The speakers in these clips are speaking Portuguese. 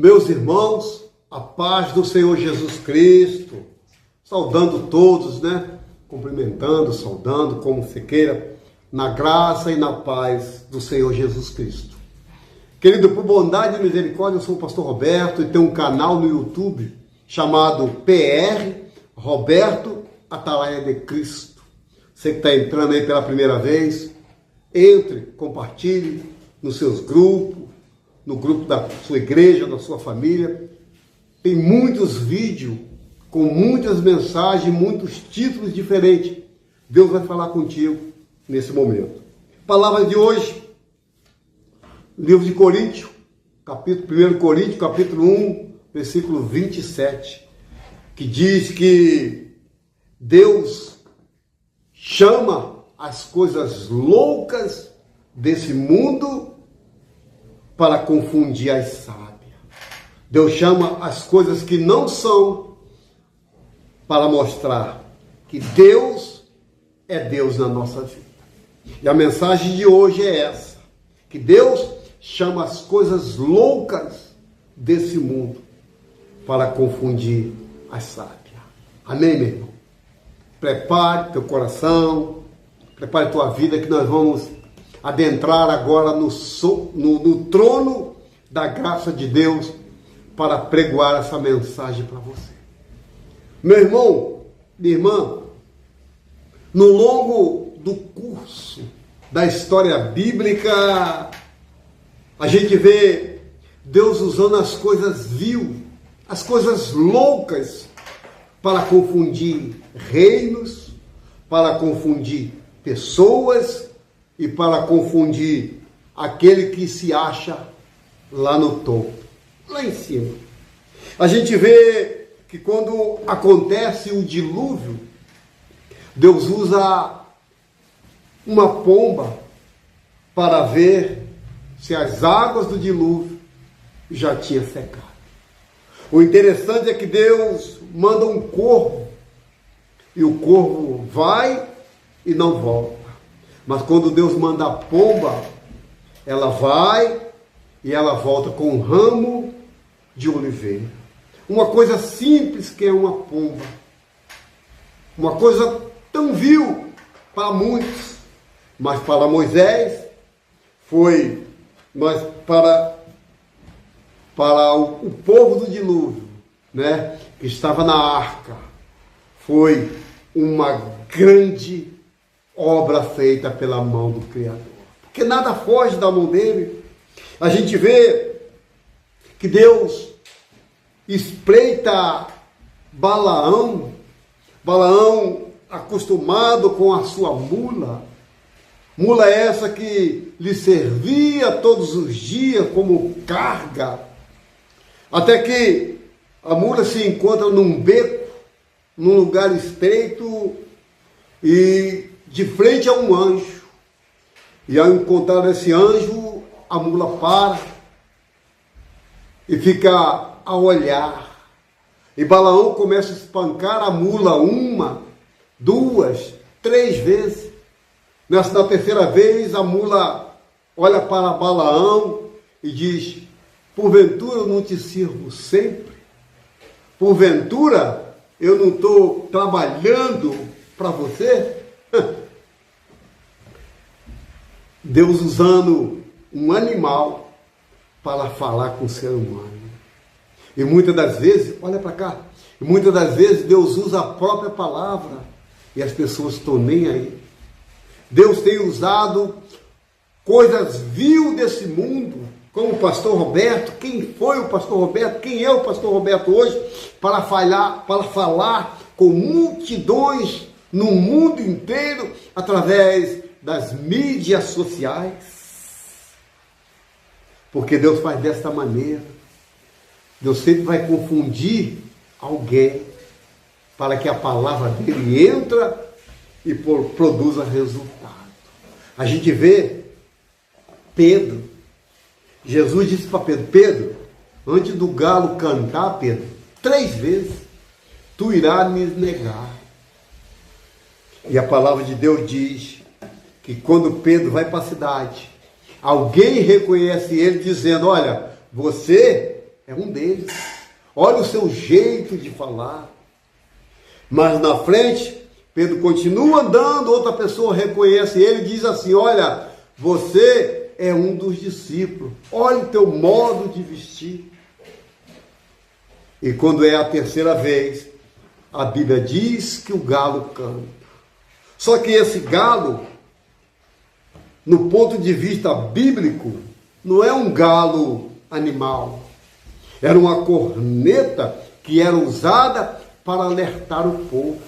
Meus irmãos, a paz do Senhor Jesus Cristo, saudando todos, cumprimentando, saudando, como você queira, na graça e na paz do Senhor Jesus Cristo. Querido, por bondade e misericórdia, eu sou o pastor Roberto e tenho um canal no YouTube chamado PR Roberto Atalaia de Cristo. Você que está entrando aí pela primeira vez, entre, compartilhe nos seus grupos, no grupo da sua igreja, da sua família. Tem muitos vídeos com muitas mensagens, muitos títulos diferentes. Deus vai falar contigo nesse momento. Palavra de hoje, livro de Coríntios, 1 Coríntios, capítulo 1, versículo 27, que diz que Deus chama as coisas loucas desse mundo para confundir as sábias. Deus chama as coisas que não são para mostrar que Deus é Deus na nossa vida. E a mensagem de hoje é essa, que Deus chama as coisas loucas desse mundo para confundir as sábias. Amém, meu irmão? Prepare teu coração, prepare tua vida, que nós vamos adentrar agora no trono da graça de Deus para pregoar essa mensagem para você. Meu irmão, minha irmã, no longo do curso da história bíblica, a gente vê Deus usando as coisas vil, as coisas loucas, para confundir reinos, para confundir pessoas e para confundir aquele que se acha lá no topo, lá em cima. A gente vê que quando acontece o dilúvio, Deus usa uma pomba para ver se as águas do dilúvio já tinham secado. O interessante é que Deus manda um corvo, e o corvo vai e não volta. Mas quando Deus manda a pomba, ela vai e ela volta com um ramo de oliveira. Uma coisa simples que é uma pomba. Uma coisa tão vil para muitos, mas para Moisés foi, mas para o povo do dilúvio, que estava na arca, foi uma grande obra feita pela mão do Criador. Porque nada foge da mão dele. A gente vê que Deus espreita Balaão acostumado com a sua mula essa que lhe servia todos os dias como carga, até que a mula se encontra num beco, num lugar estreito e de frente a um anjo. E ao encontrar esse anjo, a mula para e fica a olhar. E Balaão começa a espancar a mula 1, 2, 3 vezes. Na terceira vez, a mula olha para Balaão e diz: porventura eu não te sirvo sempre? Porventura eu não estou trabalhando para você? Deus usando um animal para falar com o ser humano. E muitas das vezes, olha para cá, muitas das vezes Deus usa a própria palavra e as pessoas estão nem aí. Deus tem usado coisas vil desse mundo, como o pastor Roberto. Quem foi o pastor Roberto? Quem é o pastor Roberto hoje? Para falar com multidões no mundo inteiro, através das mídias sociais. Porque Deus faz desta maneira. Deus sempre vai confundir alguém para que a palavra dele entre e produza resultado. A gente vê Pedro. Jesus disse para Pedro: Pedro, antes do galo cantar, Pedro, 3 vezes, tu irás me negar. E a palavra de Deus diz que quando Pedro vai para a cidade, alguém reconhece ele dizendo: olha, você é um deles. Olha o seu jeito de falar. Mas na frente, Pedro continua andando, outra pessoa reconhece ele e diz assim: olha, você é um dos discípulos, olha o teu modo de vestir. E quando é a terceira vez, a Bíblia diz que o galo canta. Só que esse galo, no ponto de vista bíblico, não é um galo animal. Era uma corneta que era usada para alertar o povo.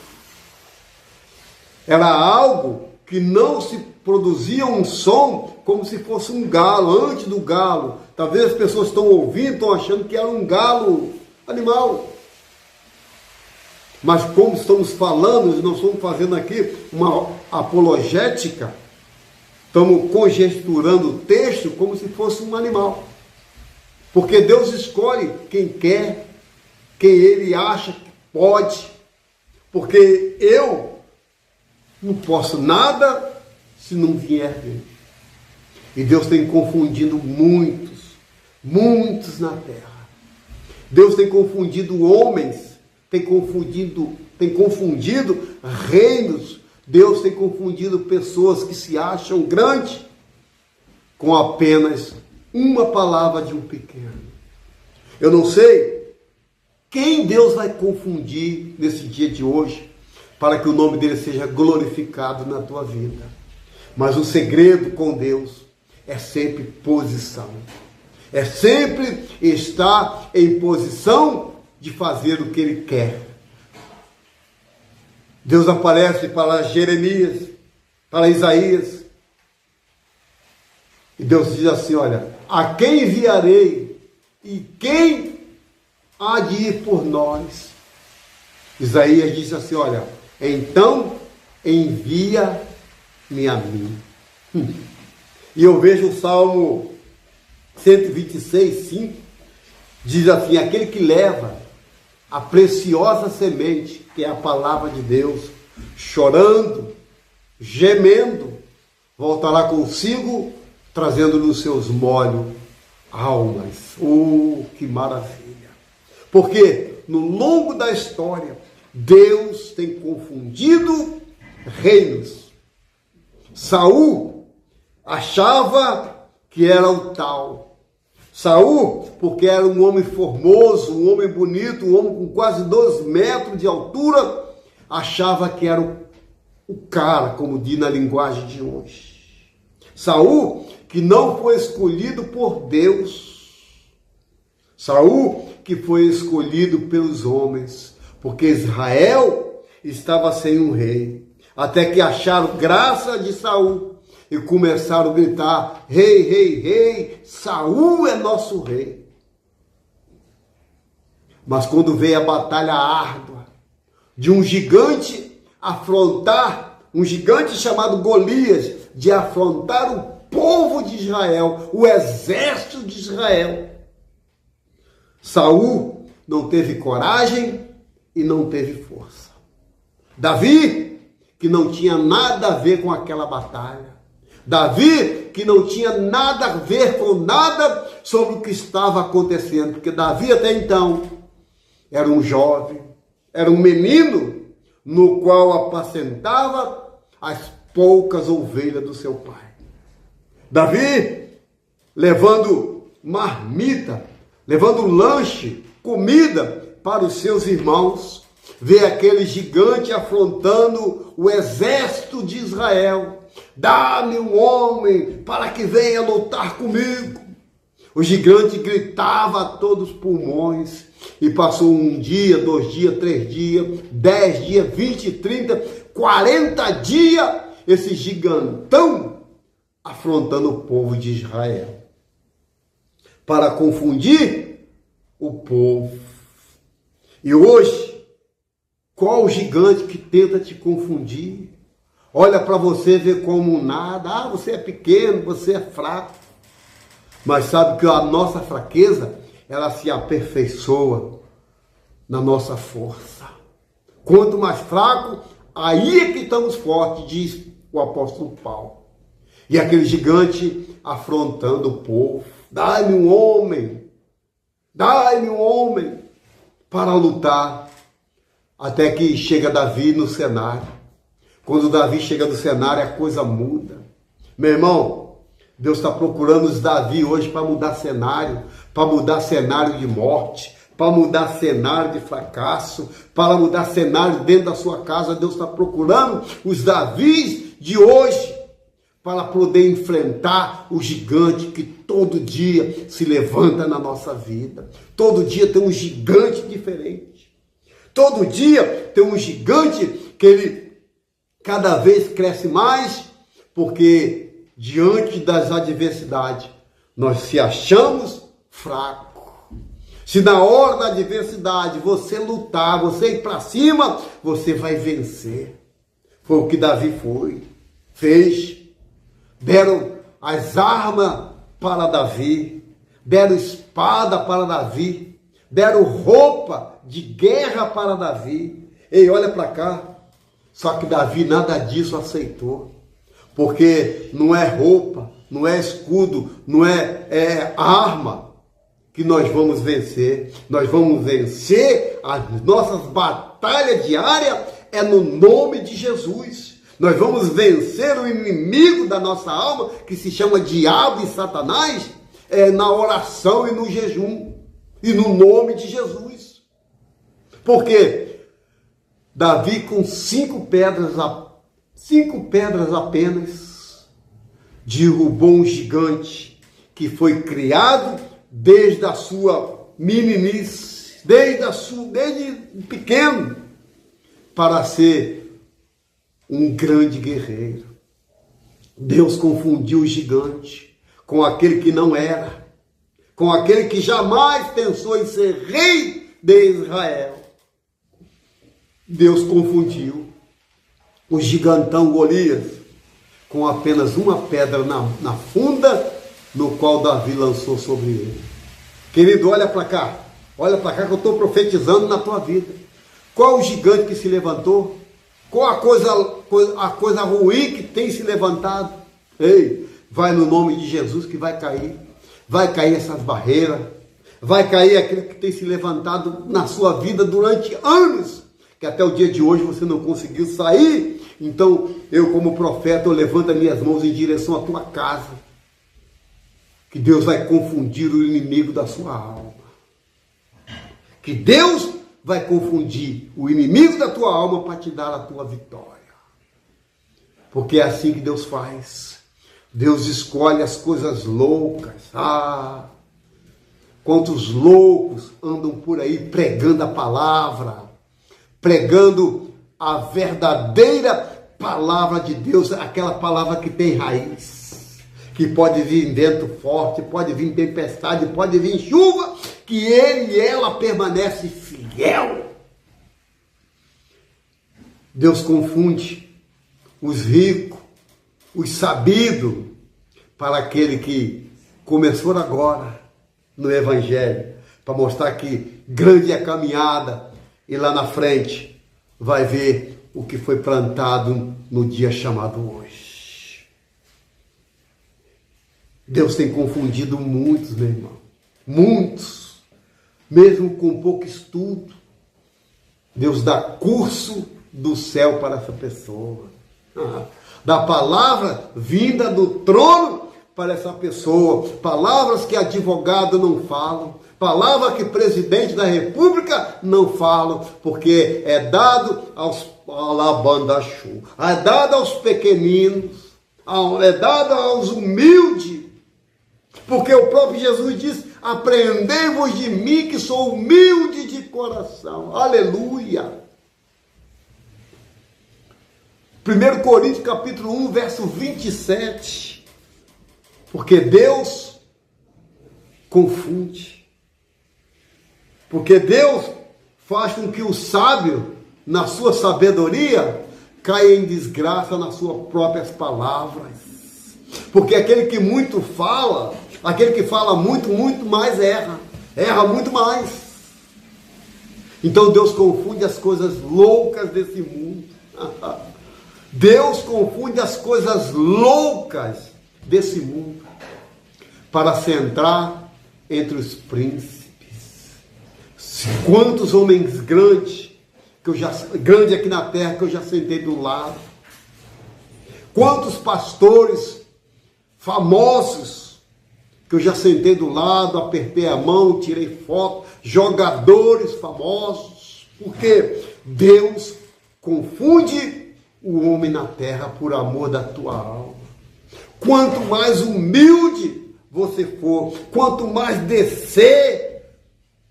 Era algo que não se produzia um som como se fosse um galo, antes do galo. Talvez as pessoas estão ouvindo, estão achando que era um galo animal. Mas como estamos falando, nós estamos fazendo aqui uma apologética, estamos conjecturando o texto como se fosse um animal. Porque Deus escolhe quem quer, quem Ele acha que pode. Porque eu não posso nada se não vier dele. E Deus tem confundido muitos na terra. Deus tem confundido homens, tem confundido reinos. Deus tem confundido pessoas que se acham grandes com apenas uma palavra de um pequeno. Eu não sei quem Deus vai confundir nesse dia de hoje para que o nome dele seja glorificado na tua vida. Mas o segredo com Deus é sempre posição. É sempre estar em posição de fazer o que Ele quer. Deus aparece para Jeremias, para Isaías. E Deus diz assim: olha, a quem enviarei e quem há de ir por nós? Isaías disse assim: olha, então envia-me a mim. E eu vejo o Salmo 126, 5, diz assim: aquele que leva a preciosa semente, que é a palavra de Deus, chorando, gemendo, voltará consigo, trazendo nos seus molhos almas. Oh, que maravilha! Porque no longo da história, Deus tem confundido reinos. Saul achava que era o tal. Saul, porque era um homem formoso, um homem bonito, um homem com quase 2 metros de altura, achava que era o cara, como diz na linguagem de hoje. Saul, que não foi escolhido por Deus. Saul, que foi escolhido pelos homens, porque Israel estava sem um rei. Até que acharam graça de Saul e começaram a gritar: rei, rei, rei, Saul é nosso rei. Mas quando veio a batalha árdua de um gigante afrontar, um gigante chamado Golias, de afrontar o povo de Israel, o exército de Israel, Saul não teve coragem e não teve força. Davi, que não tinha nada a ver com aquela batalha. Davi, que não tinha nada a ver com nada sobre o que estava acontecendo, porque Davi até então era um jovem, era um menino no qual apacentava as poucas ovelhas do seu pai. Davi, levando marmita, levando lanche, comida para os seus irmãos, vê aquele gigante afrontando o exército de Israel. Dá-me um homem para que venha lutar comigo. O gigante gritava a todos os pulmões e passou 1 dia, 2 dias, 3 dias, 10 dias, 20, 30, 40 dias, esse gigantão afrontando o povo de Israel para confundir o povo. E hoje, qual o gigante que tenta te confundir? Olha para você, vê como nada. Ah, você é pequeno, você é fraco. Mas sabe que a nossa fraqueza, ela se aperfeiçoa na nossa força. Quanto mais fraco, aí é que estamos fortes, diz o apóstolo Paulo. E aquele gigante afrontando o povo. Dá-me um homem Dai-me um homem para lutar. Até que chega Davi no cenário. Quando Davi chega no cenário, a coisa muda. Meu irmão, Deus está procurando os Davi hoje para mudar cenário, para mudar cenário de morte, para mudar cenário de fracasso, para mudar cenário dentro da sua casa. Deus está procurando os Davis de hoje para poder enfrentar o gigante que todo dia se levanta na nossa vida. Todo dia tem um gigante diferente. Todo dia tem um gigante que ele cada vez cresce mais, porque diante das adversidades nós se achamos fracos. Se na hora da adversidade você lutar, você ir para cima, você vai vencer. Foi o que Davi fez. Deram as armas para Davi, deram espada para Davi, deram roupa de guerra para Davi. Ei, olha para cá. Só que Davi nada disso aceitou. Porque não é roupa, não é escudo, não é arma que nós vamos vencer. Nós vamos vencer as nossas batalhas diárias é no nome de Jesus. Nós vamos vencer o inimigo da nossa alma, que se chama diabo e Satanás, na oração e no jejum, e no nome de Jesus. Porque Davi, com 5 pedras apenas, derrubou um gigante que foi criado desde a sua meninice, desde pequeno, para ser um grande guerreiro. Deus confundiu o gigante com aquele que não era, com aquele que jamais pensou em ser rei de Israel. Deus confundiu o gigantão Golias com apenas uma pedra na funda, no qual Davi lançou sobre ele. Querido, olha para cá que eu estou profetizando na tua vida. Qual o gigante que se levantou? Qual a coisa ruim que tem se levantado? Ei, vai no nome de Jesus que vai cair. Vai cair essas barreiras. Vai cair aquilo que tem se levantado na sua vida durante anos, que até o dia de hoje você não conseguiu sair. Então, eu como profeta, eu levanto as minhas mãos em direção à tua casa. Que Deus vai confundir o inimigo da sua alma. Que Deus vai confundir o inimigo da tua alma para te dar a tua vitória. Porque é assim que Deus faz. Deus escolhe as coisas loucas. Quantos loucos andam por aí pregando a palavra, pregando a verdadeira palavra de Deus, aquela palavra que tem raiz, que pode vir vento forte, pode vir tempestade, pode vir chuva, que ele e ela permanece fiel. Deus confunde os ricos, os sabidos, para aquele que começou agora no Evangelho, para mostrar que grande é a caminhada, e lá na frente vai ver o que foi plantado no dia chamado hoje. Deus tem confundido muitos, meu irmão, muitos, mesmo com pouco estudo. Deus dá curso do céu para essa pessoa, da palavra vinda do trono para essa pessoa, palavras que advogado não falam, palavra que presidente da república não falam, porque é dado aos alabandachu, é dado aos pequeninos, é dado aos humildes, porque o próprio Jesus diz: aprendei-vos de mim que sou humilde de coração. Aleluia. 1 Coríntios capítulo 1, verso 27. Porque Deus confunde. Porque Deus faz com que o sábio, na sua sabedoria, caia em desgraça nas suas próprias palavras. Porque aquele que muito fala, aquele que fala muito, muito mais erra. Erra muito mais. Então Deus confunde as coisas loucas desse mundo. Deus confunde as coisas loucas desse mundo para centrar entre os príncipes. Quantos homens grandes, grande aqui na terra, que eu já sentei do lado. Quantos pastores famosos, que eu já sentei do lado, apertei a mão, tirei foto, jogadores famosos, porque Deus confunde o homem na terra por amor da tua alma. Quanto mais humilde você for, quanto mais descer,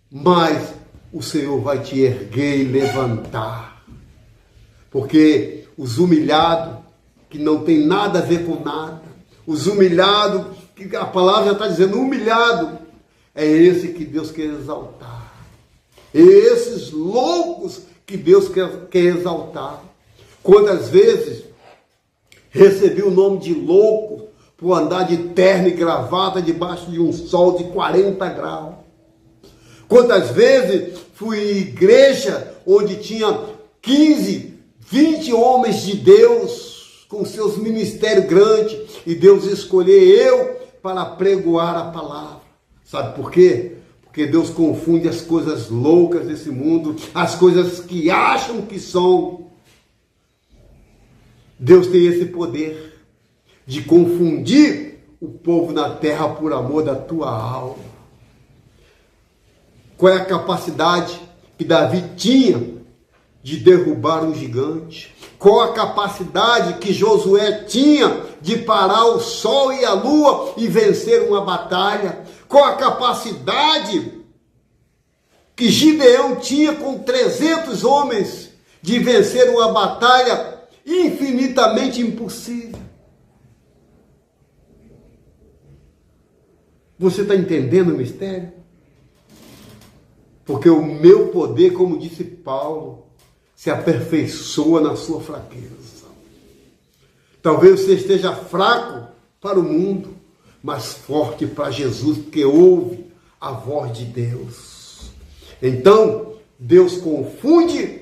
mais o Senhor vai te erguer e levantar. Porque os humilhados, que não tem nada a ver com nada, os humilhados, que a palavra já está dizendo, humilhado, é esse que Deus quer exaltar. Esses loucos que Deus quer exaltar. Quantas vezes recebi o nome de louco por andar de terno e gravata debaixo de um sol de 40 graus. Quantas vezes fui em igreja onde tinha 15, 20 homens de Deus com seus ministérios grandes e Deus escolheu eu para pregoar a palavra. Sabe por quê? Porque Deus confunde as coisas loucas desse mundo, as coisas que acham que são. Deus tem esse poder de confundir o povo na terra por amor da tua alma. Qual é a capacidade que Davi tinha de derrubar um gigante? Qual a capacidade que Josué tinha de parar o sol e a lua e vencer uma batalha? Qual a capacidade que Gideão tinha com 300 homens de vencer uma batalha infinitamente impossível? Você está entendendo o mistério? Porque o meu poder, como disse Paulo, se aperfeiçoa na sua fraqueza. Talvez você esteja fraco para o mundo, mas forte para Jesus, porque ouve a voz de Deus. Então, Deus confunde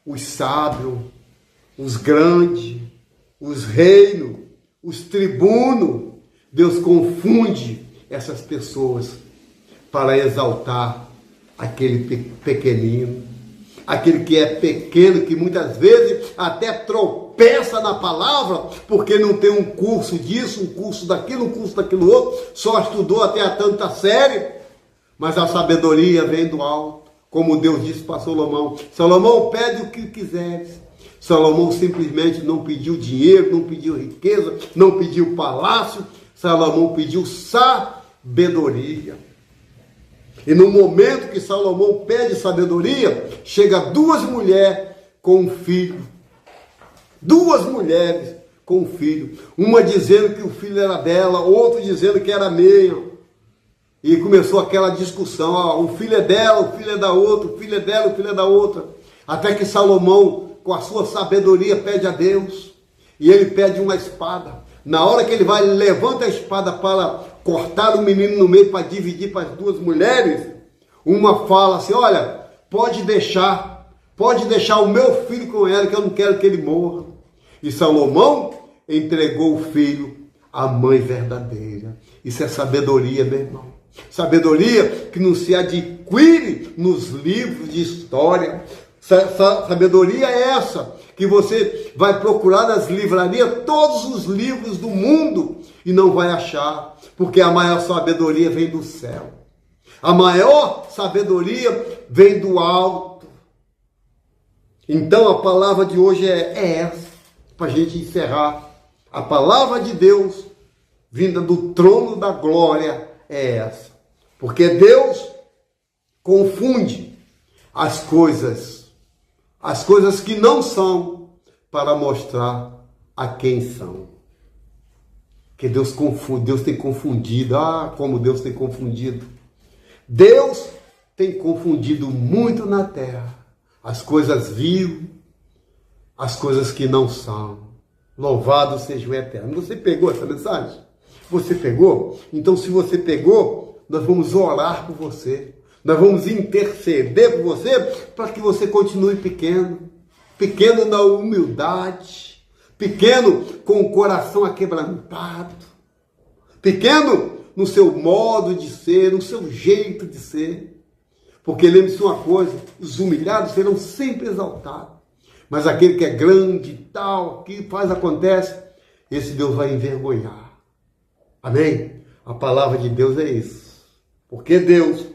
os sábios, os grandes, os reinos, os tribunos. Deus confunde essas pessoas para exaltar aquele pequenino, aquele que é pequeno, que muitas vezes até tropeça na palavra, porque não tem um curso disso, um curso daquilo outro, só estudou até a tanta série, mas a sabedoria vem do alto, como Deus disse para Salomão. Salomão, pede o que quiseres. Salomão simplesmente não pediu dinheiro, não pediu riqueza, não pediu palácio. Salomão pediu sabedoria. E no momento que Salomão pede sabedoria, chega 2 mulheres com um filho. 2 mulheres com um filho. Uma dizendo que o filho era dela, outra dizendo que era meu. E começou aquela discussão. O filho é dela, o filho é da outra, o filho é dela, o filho é da outra. Até que Salomão, com a sua sabedoria, pede a Deus. E ele pede uma espada. Na hora que ele vai, levanta a espada para cortar o menino no meio, para dividir para as 2 mulheres. Uma fala assim, olha, pode deixar o meu filho com ela, que eu não quero que ele morra. E Salomão entregou o filho à mãe verdadeira. Isso é sabedoria, meu irmão. Sabedoria que não se adquire nos livros de história. Sabedoria é essa, que você vai procurar nas livrarias todos os livros do mundo e não vai achar, porque a maior sabedoria vem do céu. A maior sabedoria vem do alto. Então a palavra de hoje é essa, para a gente encerrar. A palavra de Deus, vinda do trono da glória, é essa. Porque Deus confunde as coisas que não são, para mostrar a quem são. Que Deus confunde, Deus tem confundido. Como Deus tem confundido. Deus tem confundido muito na terra as coisas vivas, as coisas que não são. Louvado seja o Eterno. Você pegou essa mensagem? Você pegou? Então, se você pegou, nós vamos orar por você. Nós vamos interceder por você para que você continue pequeno. Pequeno na humildade. Pequeno com o coração aquebrantado. Pequeno no seu modo de ser, no seu jeito de ser. Porque lembre-se uma coisa, os humilhados serão sempre exaltados. Mas aquele que é grande e tal, que faz, acontece, esse Deus vai envergonhar. Amém? A palavra de Deus é isso. Porque Deus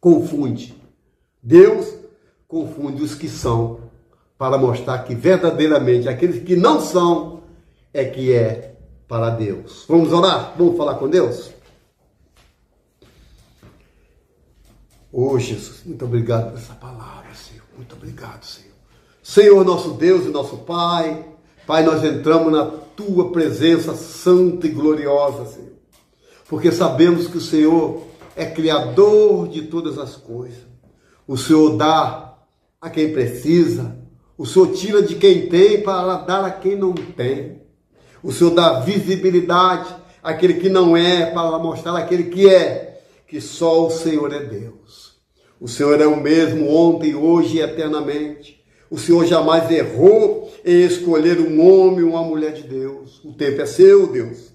confunde. Deus confunde os que são, para mostrar que verdadeiramente aqueles que não são, é que é para Deus. Vamos orar? Vamos falar com Deus? Oh, Jesus, muito obrigado por essa palavra, Senhor. Muito obrigado, Senhor. Senhor, nosso Deus e nosso Pai. Pai, nós entramos na Tua presença santa e gloriosa, Senhor. Porque sabemos que o Senhor é Criador de todas as coisas. O Senhor dá a quem precisa. O Senhor tira de quem tem para dar a quem não tem. O Senhor dá visibilidade àquele que não é, para mostrar àquele que é, que só o Senhor é Deus. O Senhor é o mesmo ontem, hoje e eternamente. O Senhor jamais errou em escolher um homem ou uma mulher de Deus. O tempo é seu, Deus.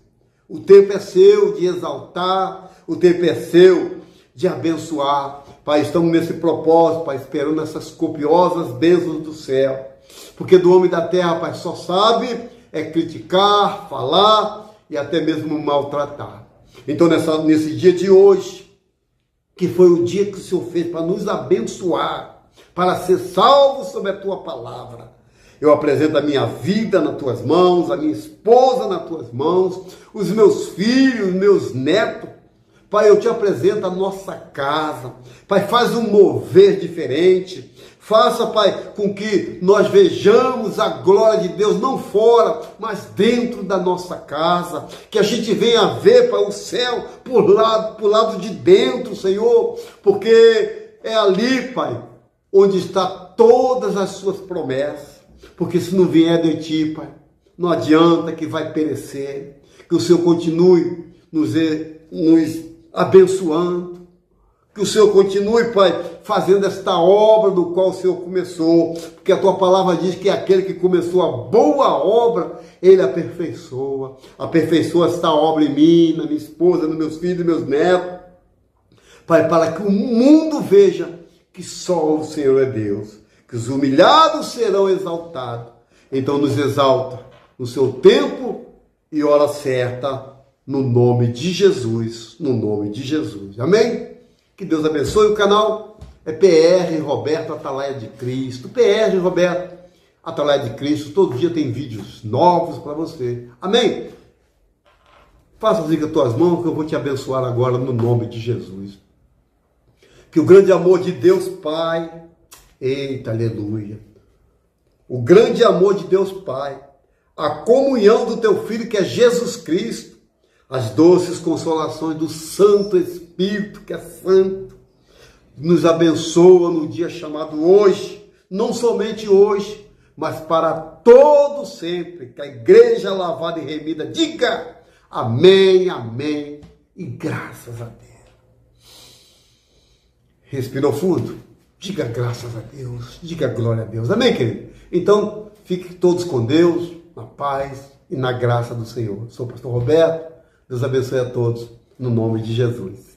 O tempo é seu de exaltar, o tempo é seu de abençoar. Pai, estamos nesse propósito, Pai, esperando essas copiosas bênçãos do céu. Porque do homem da terra, Pai, só sabe é criticar, falar e até mesmo maltratar. Então, nesse dia de hoje, que foi o dia que o Senhor fez para nos abençoar, para ser salvo sob a Tua palavra, eu apresento a minha vida nas Tuas mãos, a minha esposa nas Tuas mãos, os meus filhos, meus netos. Pai, eu te apresento a nossa casa. Pai, faz um mover diferente. Faça, Pai, com que nós vejamos a glória de Deus, não fora, mas dentro da nossa casa. Que a gente venha ver, Pai, o céu por lado de dentro, Senhor. Porque é ali, Pai, onde está todas as suas promessas. Porque se não vier de Ti, Pai, não adianta, que vai perecer. Que o Senhor continue nos abençoando. Que o Senhor continue, Pai, fazendo esta obra do qual o Senhor começou. Porque a Tua palavra diz que aquele que começou a boa obra, Ele aperfeiçoa. Aperfeiçoa esta obra em mim, na minha esposa, nos meus filhos e meus netos. Pai, para que o mundo veja que só o Senhor é Deus. Que os humilhados serão exaltados. Então nos exalta no seu tempo e hora certa, no nome de Jesus. No nome de Jesus. Amém? Que Deus abençoe. O canal é PR Roberto Atalaia de Cristo. PR Roberto Atalaia de Cristo. Todo dia tem vídeos novos para você. Amém? Faça assim com as tuas mãos que eu vou te abençoar agora no nome de Jesus. Que o grande amor de Deus Pai, eita, aleluia. O grande amor de Deus Pai, a comunhão do teu Filho que é Jesus Cristo, as doces consolações do Santo Espírito, que é santo, nos abençoa no dia chamado hoje, não somente hoje, mas para todo sempre, que a igreja lavada e remida diga amém, amém e graças a Deus. Respirou fundo? Diga graças a Deus, diga glória a Deus. Amém, querido? Então, fiquem todos com Deus, na paz e na graça do Senhor. Sou o pastor Roberto. Deus abençoe a todos, no nome de Jesus.